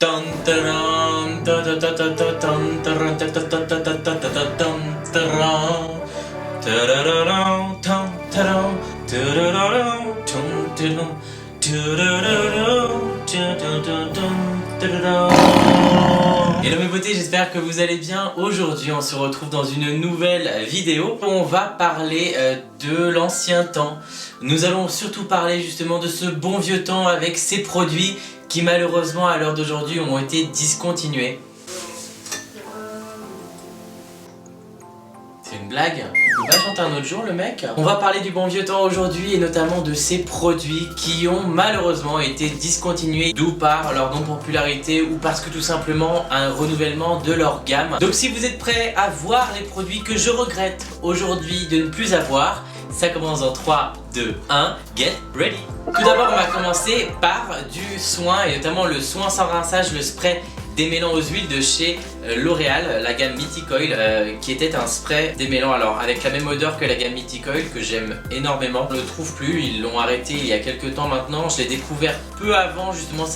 Hello mes beautés, j'espère que vous allez bien. Aujourd'hui on se retrouve dans une nouvelle vidéo. On va parler de l'ancien temps. Nous allons surtout parler justement de ce bon vieux temps avec ces produits qui malheureusement à l'heure d'aujourd'hui ont été discontinués. C'est une blague? Il peut pas chanter un autre jour le mec? On va parler du bon vieux temps aujourd'hui et notamment de ces produits qui ont malheureusement été discontinués, d'où par leur non-popularité ou parce que tout simplement un renouvellement de leur gamme. Donc si vous êtes prêts à voir les produits que je regrette aujourd'hui de ne plus avoir, ça commence dans 3, 2, 1, get ready! Tout d'abord on va commencer par du soin et notamment le soin sans rinçage, le spray démêlant aux huiles de chez L'Oréal, la gamme Mythic Oil, qui était un spray démêlant alors avec la même odeur que la gamme Mythic Oil que j'aime énormément. On ne le trouve plus, ils l'ont arrêté il y a quelques temps maintenant, je l'ai découvert peu avant justement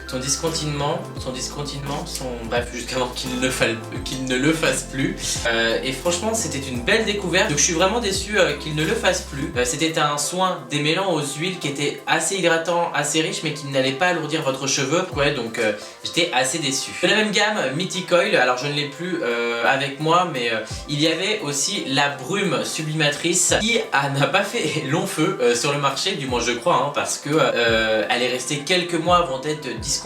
son discontinuement, bref, jusqu'avant qu'il ne le fasse plus. Et franchement, c'était une belle découverte. Donc je suis vraiment déçu qu'il ne le fasse plus. C'était un soin démêlant aux huiles qui était assez hydratant, assez riche, mais qui n'allait pas alourdir votre cheveu. Ouais, donc j'étais assez déçu. De la même gamme, Mythic Oil, alors je ne l'ai plus avec moi, mais il y avait aussi la brume sublimatrice qui n'a pas fait long feu sur le marché, du moins je crois, hein, parce que elle est restée quelques mois avant d'être discontinuée.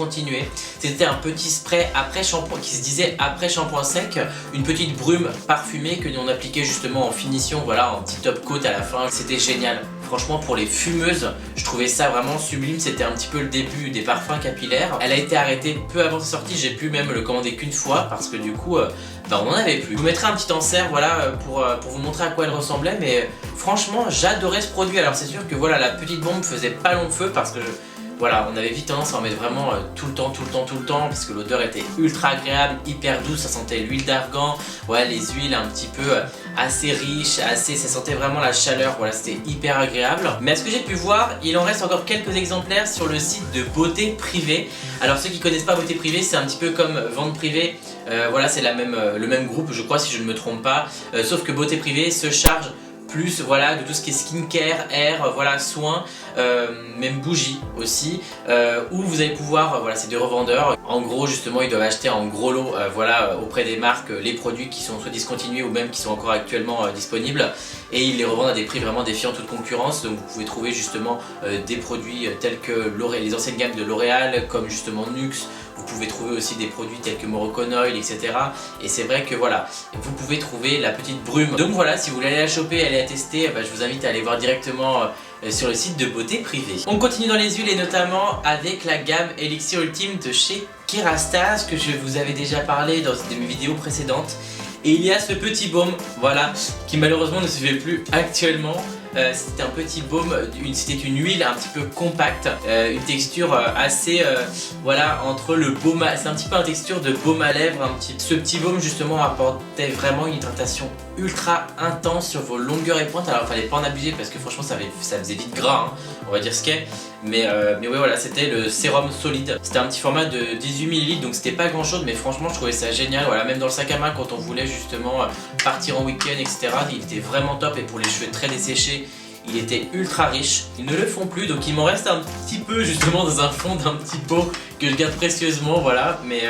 C'était un petit spray après shampoing qui se disait après shampoing sec, une petite brume parfumée que l'on appliquait justement en finition, voilà, en petit top coat à la fin. C'était génial. Franchement, pour les fumeuses, je trouvais ça vraiment sublime. C'était un petit peu le début des parfums capillaires. Elle a été arrêtée peu avant sa sortie. J'ai pu même le commander qu'une fois parce que du coup, on n'en avait plus. Je vous mettrai un petit insert, voilà, pour vous montrer à quoi elle ressemblait. Mais franchement, j'adorais ce produit. Alors c'est sûr que voilà, la petite bombe faisait pas long feu parce que voilà, on avait vite tendance à en mettre vraiment tout le temps parce que l'odeur était ultra agréable, hyper douce, ça sentait l'huile d'argan, ouais, les huiles un petit peu assez riches, ça sentait vraiment la chaleur, voilà, c'était hyper agréable. Mais à ce que j'ai pu voir, il en reste encore quelques exemplaires sur le site de Beauté Privée. Alors ceux qui connaissent pas Beauté Privée, c'est un petit peu comme Vente Privée, voilà, c'est le même groupe, je crois, si je ne me trompe pas, sauf que Beauté Privée se charge plus, voilà, de tout ce qui est skincare, hair, voilà, soins, même bougies aussi, où vous allez pouvoir, voilà, c'est des revendeurs. En gros, justement, ils doivent acheter en gros lot, voilà, auprès des marques, les produits qui sont soit discontinués ou même qui sont encore actuellement disponibles, et ils les revendent à des prix vraiment défiant toute concurrence. Donc vous pouvez trouver justement des produits tels que les anciennes gammes de L'Oréal, comme justement Nuxe. Vous pouvez trouver aussi des produits tels que Moroccan Oil, etc. Et c'est vrai que voilà, vous pouvez trouver la petite brume. Donc voilà, si vous voulez aller la choper, aller la tester, je vous invite à aller voir directement sur le site de Beauté Privée. On continue dans les huiles et notamment avec la gamme Elixir Ultime de chez Kérastase, que je vous avais déjà parlé dans une de mes vidéos précédentes. Et il y a ce petit baume, voilà, qui malheureusement ne se fait plus actuellement. C'était un petit baume, c'était une huile un petit peu compacte, une texture assez, voilà, entre le baume, c'est un petit peu une texture de baume à lèvres, ce petit baume justement apportait vraiment une hydratation ultra intense sur vos longueurs et pointes. Alors il fallait pas en abuser parce que franchement ça faisait vite gras, hein, on va dire ce qu'est. Mais ouais, voilà, c'était le sérum solide. C'était un petit format de 18 ml, donc c'était pas grand chose, mais franchement je trouvais ça génial. Voilà, même dans le sac à main quand on voulait justement partir en week-end, etc. Il était vraiment top, et pour les cheveux très desséchés, il était ultra riche. Ils ne le font plus, donc il m'en reste un petit peu justement dans un fond d'un petit pot que je garde précieusement, voilà. Mais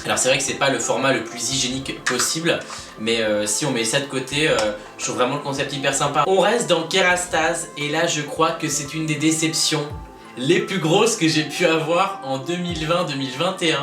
alors c'est vrai que c'est pas le format le plus hygiénique possible, mais si on met ça de côté, je trouve vraiment le concept hyper sympa. On reste dans Kérastase, et là je crois que c'est une des déceptions les plus grosses que j'ai pu avoir en 2020-2021.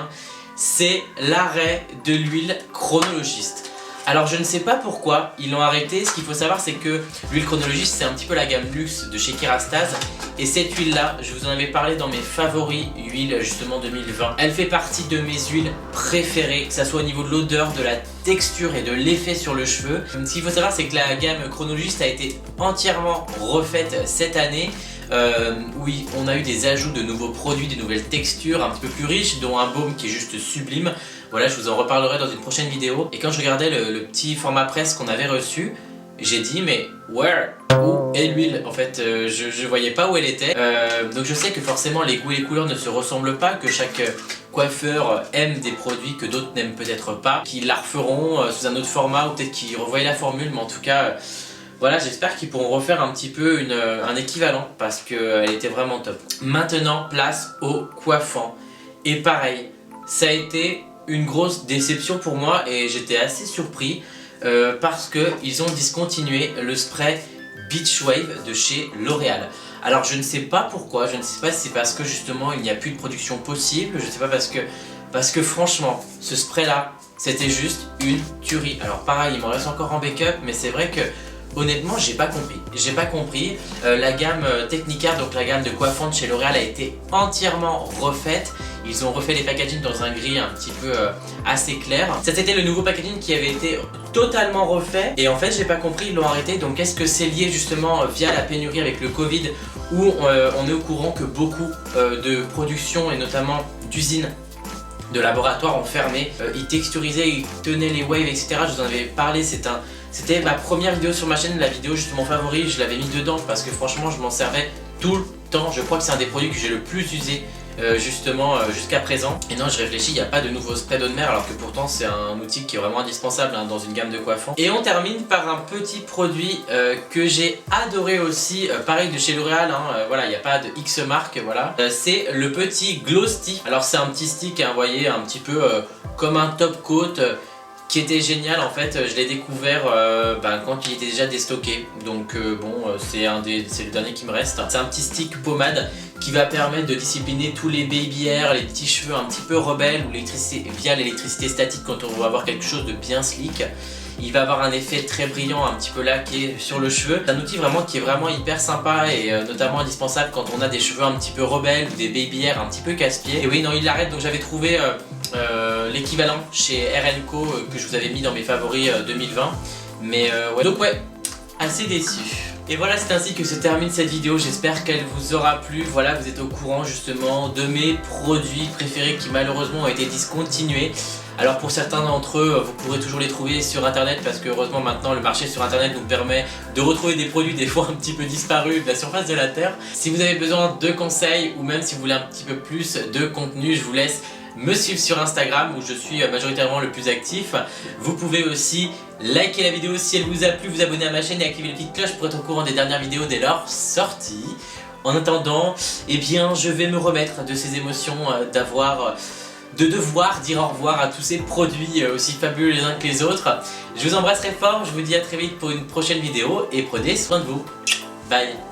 C'est l'arrêt de l'huile chronologiste. Alors je ne sais pas pourquoi ils l'ont arrêté. Ce qu'il faut savoir, c'est que l'huile chronologiste, c'est un petit peu la gamme luxe de chez Kérastase. Et cette huile là, je vous en avais parlé dans mes favoris huiles justement 2020. Elle fait partie de mes huiles préférées, que ça soit au niveau de l'odeur, de la texture et de l'effet sur le cheveu. Ce qu'il faut savoir, c'est que la gamme chronologiste a été entièrement refaite cette année. Oui, on a eu des ajouts de nouveaux produits, des nouvelles textures un petit peu plus riches, dont un baume qui est juste sublime. Voilà, je vous en reparlerai dans une prochaine vidéo. Et quand je regardais le petit format presse qu'on avait reçu, j'ai dit mais where? Où est l'huile? En fait je voyais pas où elle était. Donc je sais que forcément les goûts et les couleurs ne se ressemblent pas, que chaque coiffeur aime des produits que d'autres n'aiment peut-être pas, qu'ils la referont sous un autre format ou peut-être qu'ils revoient la formule, mais en tout cas voilà, j'espère qu'ils pourront refaire un petit peu un équivalent parce qu'elle était vraiment top. Maintenant place au coiffant, et pareil, ça a été une grosse déception pour moi et j'étais assez surpris parce qu'ils ont discontinué le spray Beach Wave de chez L'Oréal. Alors je ne sais pas pourquoi, je ne sais pas si c'est parce que justement il n'y a plus de production possible, je ne sais pas parce que franchement ce spray là c'était juste une tuerie. Alors pareil, il m'en reste encore en backup, mais c'est vrai que honnêtement j'ai pas compris. La gamme Technicart, donc la gamme de coiffante chez L'Oréal, a été entièrement refaite. Ils ont refait les packaging dans un gris un petit peu assez clair. Ça c'était le nouveau packaging qui avait été totalement refait. Et en fait j'ai pas compris, ils l'ont arrêté. Donc est-ce que c'est lié justement via la pénurie avec le Covid, où on est au courant que beaucoup de productions et notamment d'usines de laboratoires ont fermé. Ils texturisaient, ils tenaient les waves, etc. Je vous en avais parlé, c'était ma première vidéo sur ma chaîne, la vidéo justement favorite, je l'avais mis dedans parce que franchement je m'en servais tout le temps. Je crois que c'est un des produits que j'ai le plus usé justement jusqu'à présent. Et non, je réfléchis, il n'y a pas de nouveau spray d'eau de mer alors que pourtant c'est un outil qui est vraiment indispensable dans une gamme de coiffants. Et on termine par un petit produit que j'ai adoré aussi, pareil de chez L'Oréal, voilà, il n'y a pas de X marque, voilà. C'est le petit Glow Stick. Alors c'est un petit stick, vous voyez, un petit peu comme un top coat, qui était génial en fait. Je l'ai découvert quand il était déjà déstocké, donc c'est le dernier qui me reste. C'est un petit stick pommade qui va permettre de discipliner tous les baby hairs, les petits cheveux un petit peu rebelles ou via l'électricité statique quand on va avoir quelque chose de bien slick. Il va avoir un effet très brillant, un petit peu laqué sur le cheveu. C'est un outil vraiment qui est vraiment hyper sympa et notamment indispensable quand on a des cheveux un petit peu rebelles ou des baby hairs un petit peu casse-pieds. Et oui, non, il l'arrête, donc j'avais trouvé l'équivalent chez RNCO que je vous avais mis dans mes favoris 2020. Mais ouais, donc ouais, assez déçu. Et voilà, c'est ainsi que se termine cette vidéo, j'espère qu'elle vous aura plu. Voilà, vous êtes au courant justement de mes produits préférés qui malheureusement ont été discontinués. Alors pour certains d'entre eux, vous pourrez toujours les trouver sur internet parce que heureusement maintenant le marché sur internet nous permet de retrouver des produits des fois un petit peu disparus de la surface de la terre. Si vous avez besoin de conseils ou même si vous voulez un petit peu plus de contenu, je vous laisse me suivre sur Instagram où je suis majoritairement le plus actif. Vous pouvez aussi liker la vidéo si elle vous a plu, vous abonner à ma chaîne et activer la petite cloche pour être au courant des dernières vidéos dès leur sortie. En attendant, eh bien je vais me remettre de ces émotions de devoir dire au revoir à tous ces produits aussi fabuleux les uns que les autres. Je vous embrasse très fort, je vous dis à très vite pour une prochaine vidéo et prenez soin de vous. Bye.